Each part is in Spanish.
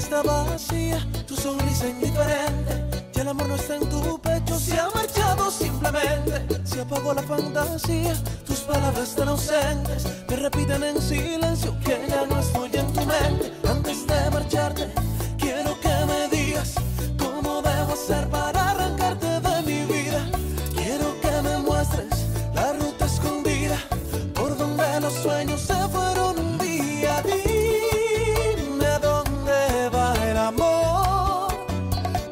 está vacía, tu sonrisa indiferente. Ya el amor no está en tu pecho, se ha marchado simplemente. Se apagó la fantasía, tus palabras tan ausentes me repiten en silencio que ya no estoy en tu mente. Antes de marcharte, quiero que me digas cómo debo hacer para arrancarte de mi vida. Quiero que me muestres la ruta escondida por donde los sueños se fueron un día. Dime a dónde va el amor,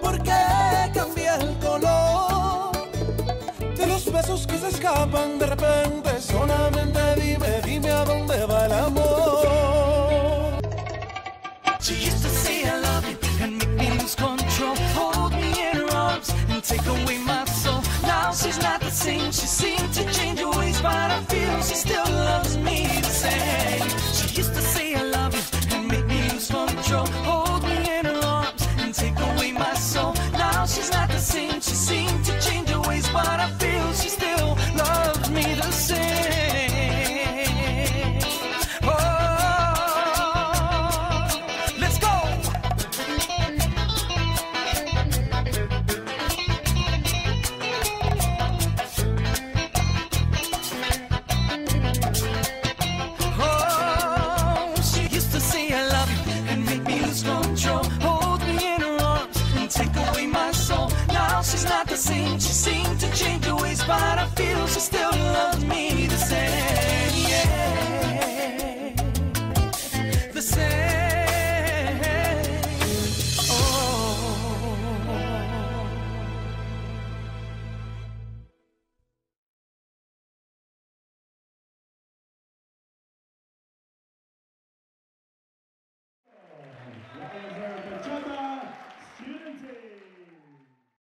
por qué cambia el color de los besos que se escapan de repente. Solamente dime a dónde va el amor. She used to say I love you and make me lose control. Hold me in her arms and take away my soul. Now she's not the same, she seemed to change her ways, but I feel she still loves me the same. She used to say I love you and make me lose control. Hold me in her arms and take away my soul. Now she's not the same, she seemed to change her ways, but I feel she still loves me the same. She's not the same, she seemed to change her ways, but I